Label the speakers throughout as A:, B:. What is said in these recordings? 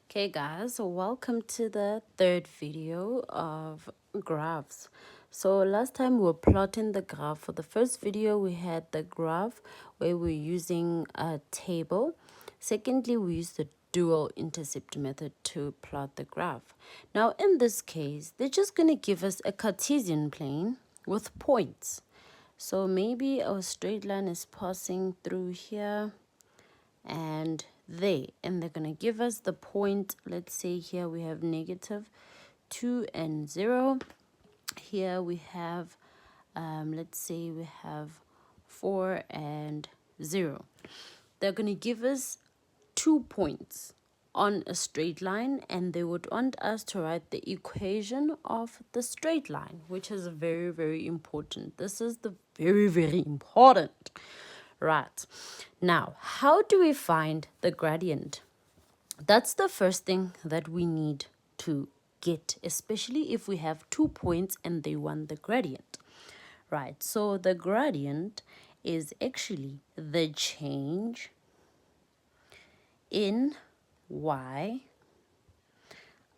A: Okay guys, so welcome to the third video of graphs. So last time we were plotting the graph. For the first video we had the graph where we're using a table. Secondly, we used the dual intercept method to plot the graph. Now in this case, they're just going to give us a Cartesian plane with points. So maybe our straight line is passing through here and they're going to give us the point. Let's say here we have negative 2 and 0. Here we have let's say we have 4 and 0. They're going to give us 2 points on a straight line, and they would want us to write the equation of the straight line, which is very, very important. This is the very, very important. Right. Now, how do we find the gradient? That's the first thing that we need to get, especially if we have 2 points and they want the gradient. Right, so the gradient is actually the change in y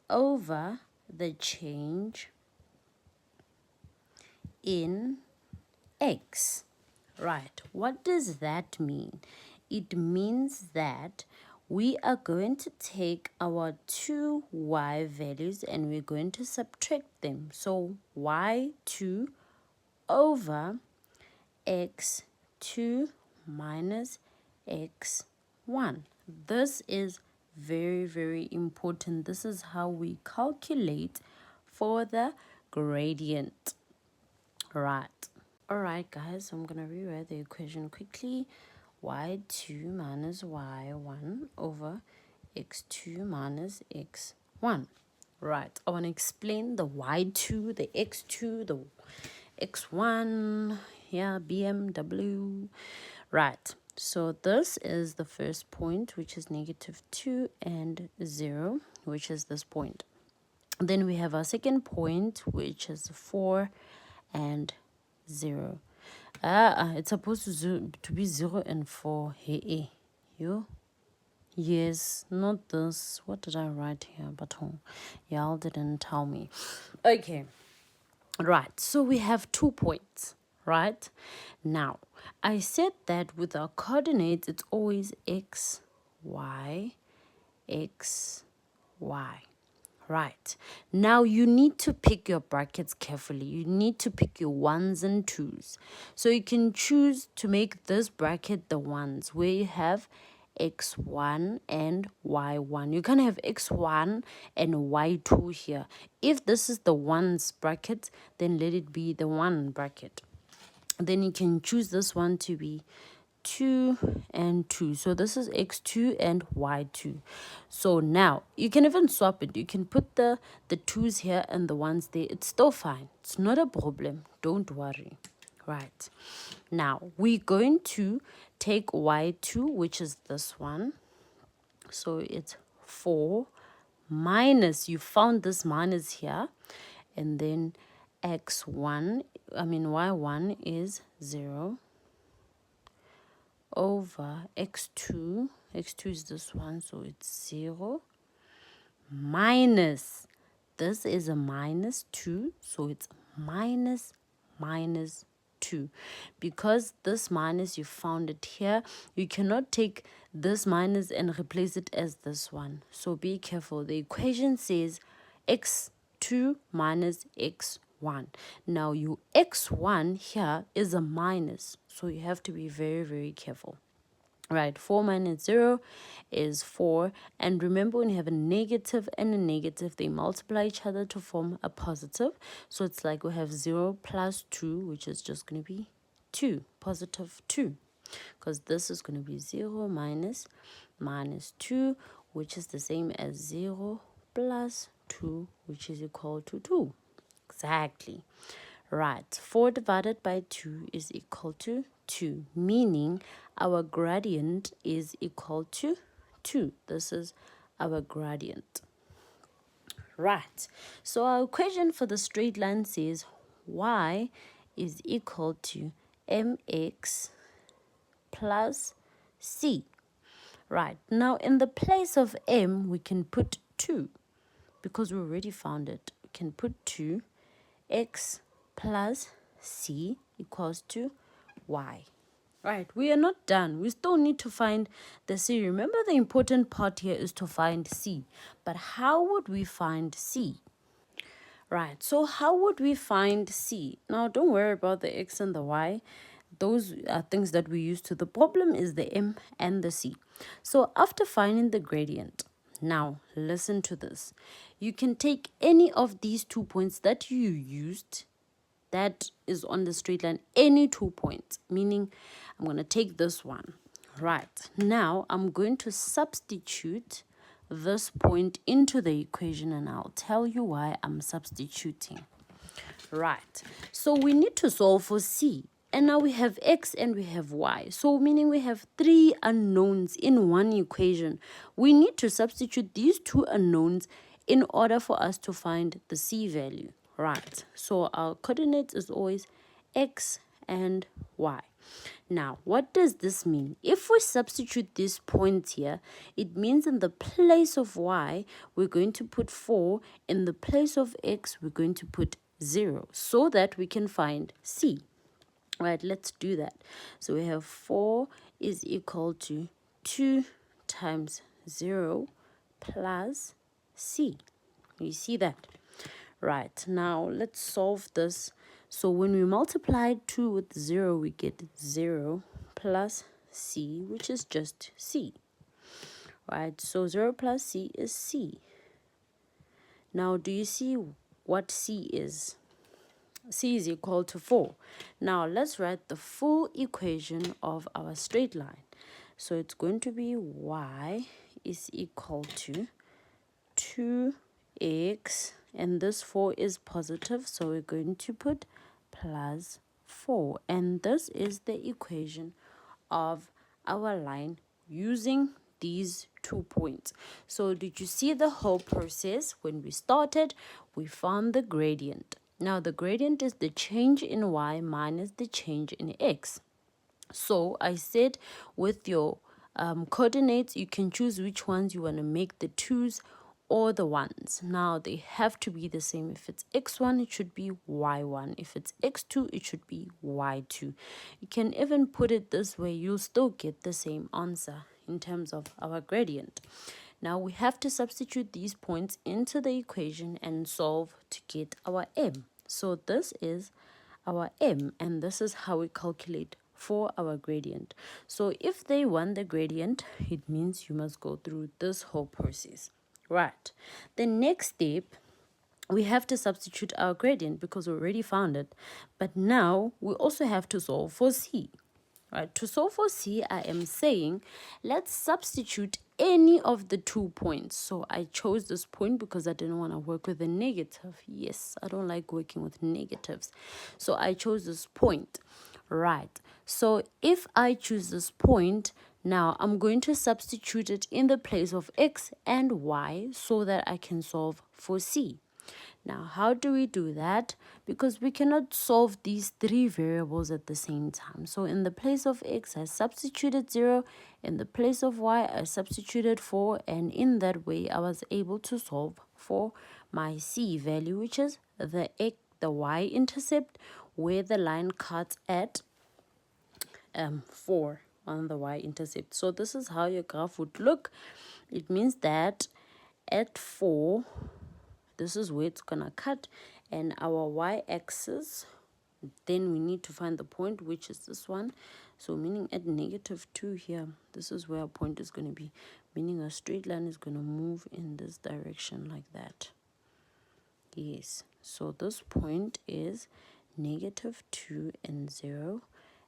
A: over the change in x. Right, what does that mean? It means that we are going to take our two y values and we're going to subtract them. So y2 over x2 minus x1. This is very, very important. This is how we calculate for the gradient. Right. Alright guys, so I'm going to rewrite the equation quickly. Y2 minus y1 over x2 minus x1. Right, I want to explain the y2, the x2, the x1, yeah, BMW. Right, so this is the first point, which is negative 2 and 0, which is this point. Then we have our second point, which is 4 and 0. It's supposed to be 0 and 4. Hey, you? Yes, not this. What did I write here? But y'all didn't tell me. Okay. Right. So we have 2 points, right? Now, I said that with our coordinates, it's always x, y, x, y. Right. Now you need to pick your brackets carefully. You need to pick your 1s and 2s. So you can choose to make this bracket the 1s where you have x1 and y1. You can have x1 and y2 here. If this is the 1s bracket, then let it be the 1 bracket. Then you can choose this one to be 2 and 2. So this is x2 and y2. So now you can even swap it. You can put the 2's here and the 1's there. It's still fine. It's not a problem. Don't worry. Right. Now we're going to take y2, which is this one. So it's 4 minus, you found this minus here, and then y1 is 0 over x2 is this one, so it's 0 minus, this is a minus 2, so it's minus 2. Because this minus, you found it here, you cannot take this minus and replace it as this one, so be careful. The equation says x2 minus x1. Now your x1 here is a minus, so you have to be very, very careful. Right, 4 minus 0 is 4. And remember, when you have a negative and a negative, they multiply each other to form a positive. So it's like we have 0 plus 2, which is just going to be 2, positive 2. Because this is going to be 0 minus 2, which is the same as 0 plus 2, which is equal to 2. Exactly. Right, 4 divided by 2 is equal to 2, meaning our gradient is equal to 2. This is our gradient. Right, so our equation for the straight line says y is equal to mx plus c. Right, now in the place of m, we can put 2 because we already found it. We can put 2, x plus c equals to y. Right, we are not done. We still need to find the c. Remember, the important part here is to find c. But how would we find c? Right, so how would we find c? Now, don't worry about the x and the y. Those are things that we use to. The problem is the m and the c. So after finding the gradient, now listen to this. You can take any of these 2 points that you used that is on the straight line, any 2 points, meaning I'm going to take this one. Right, now I'm going to substitute this point into the equation, and I'll tell you why I'm substituting. Right, so we need to solve for c, and now we have x and we have y, so meaning we have 3 unknowns in one equation. We need to substitute these 2 unknowns in order for us to find the c value. Right, so our coordinates is always x and y. Now, what does this mean? If we substitute these points here, it means in the place of y, we're going to put 4. In the place of x, we're going to put 0, so that we can find c. Right, let's do that. So we have 4 is equal to 2 times 0 plus c. You see that? Right, now let's solve this. So when we multiply 2 with 0, we get 0 plus c, which is just c. Right, so 0 plus c is c. Now, do you see what c is? C is equal to 4. Now, let's write the full equation of our straight line. So it's going to be y is equal to 2x, and this 4 is positive, so we're going to put plus 4. And this is the equation of our line using these 2 points. So did you see the whole process? When we started, we found the gradient. Now the gradient is the change in y minus the change in x. So I said with your coordinates, you can choose which ones you want to make, the 2's or the 1's. Now they have to be the same. If it's x1, it should be y1. If it's x2, it should be y2. You can even put it this way, you'll still get the same answer in terms of our gradient. Now we have to substitute these points into the equation and solve to get our m. So this is our m, and this is how we calculate for our gradient. So if they want the gradient, it means you must go through this whole process. Right, the next step, we have to substitute our gradient because we already found it. But now we also have to solve for c. Right, to solve for c, I am saying let's substitute any of the 2 points. So I chose this point because I didn't want to work with a negative. Yes, I don't like working with negatives. So I chose this point. Right, so if I choose this point, now I'm going to substitute it in the place of x and y so that I can solve for c. Now, how do we do that? Because we cannot solve these 3 variables at the same time. So in the place of x, I substituted 0. In the place of y, I substituted 4. And in that way, I was able to solve for my c value, which is the y-intercept, where the line cuts at 4 on the y-intercept. So this is how your graph would look. It means that at 4, this is where it's gonna cut, and our y-axis, then we need to find the point, which is this one. So meaning at -2 here, this is where our point is going to be, meaning a straight line is going to move in this direction like that. Yes, so this point is -2 and 0,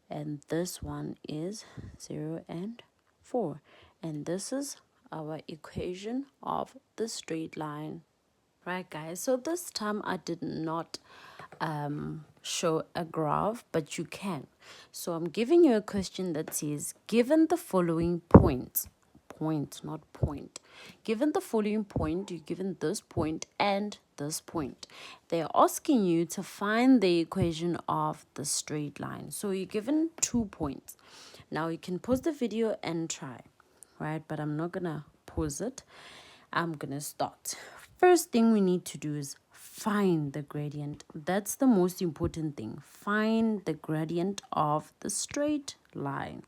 A: and this one is 0 and 4, and this is our equation of the straight line. Right, guys, so this time I did not show a graph, but you can. So I'm giving you a question that says, given the following points, not point. Given the following point, you're given this point and this point. They're asking you to find the equation of the straight line. So you're given 2 points. Now you can pause the video and try. right? But I'm not gonna pause it. I'm gonna start. First thing we need to do is find the gradient. That's the most important thing. Find the gradient of the straight line.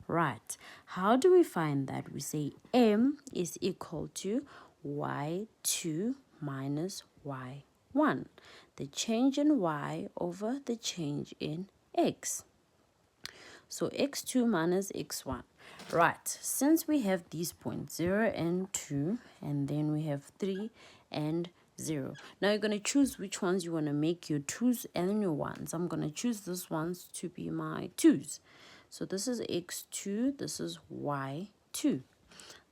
A: Right. How do we find that? We say m is equal to y2 minus y1. The change in y over the change in x. So x2 minus x1. Right, since we have these points 0 and 2, and then we have 3 and 0. Now you're going to choose which ones you want to make your 2's and your 1's. I'm going to choose this ones to be my 2's. So this is x2, this is y2.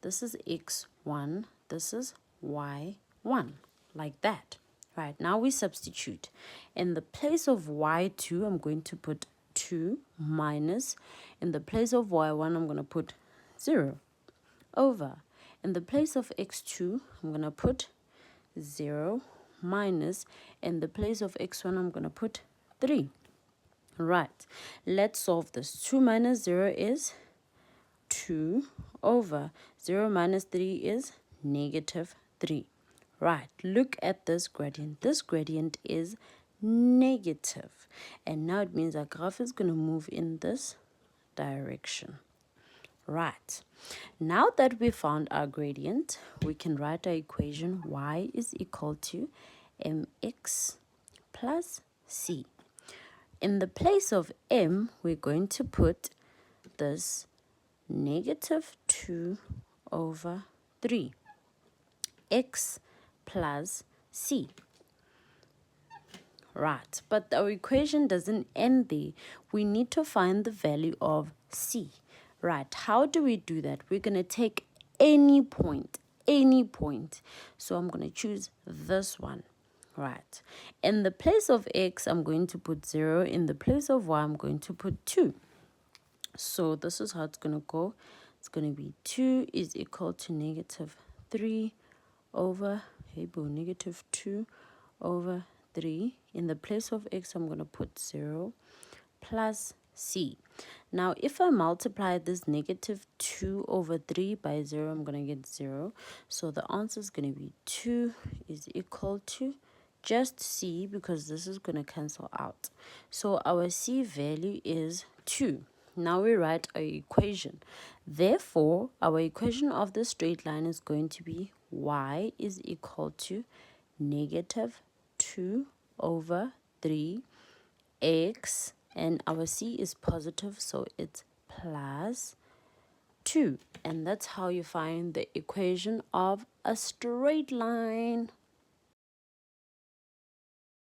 A: This is x1, this is y1. Like that. Right, now we substitute. In the place of y2, I'm going to put 2 minus. In the place of y1, I'm going to put 0 over. In the place of x2, I'm going to put 0 minus. In the place of x1, I'm going to put 3. Right, let's solve this. 2 minus 0 is 2 over 0 minus 3 is negative 3. Right, look at this gradient. This gradient is negative. And now it means our graph is going to move in this direction. Right, now that we found our gradient, we can write our equation y is equal to mx plus c. In the place of m, we're going to put this negative 2 over 3 x plus c. Right, but our equation doesn't end there. We need to find the value of c. Right, how do we do that? We're going to take any point. So I'm going to choose this one. Right, in the place of x, I'm going to put 0. In the place of y, I'm going to put 2. So this is how it's going to go. It's going to be 2 is equal to negative 3 over, negative 2 over 3. In the place of x, I'm going to put 0 plus c. Now, if I multiply this negative 2 over 3 by 0, I'm going to get 0. So the answer is going to be 2 is equal to just c, because this is going to cancel out. So our c value is 2. Now we write our equation. Therefore, our equation of the straight line is going to be y is equal to negative 2 over 3 x, and our c is positive, so it's plus 2. And that's how you find the equation of a straight line.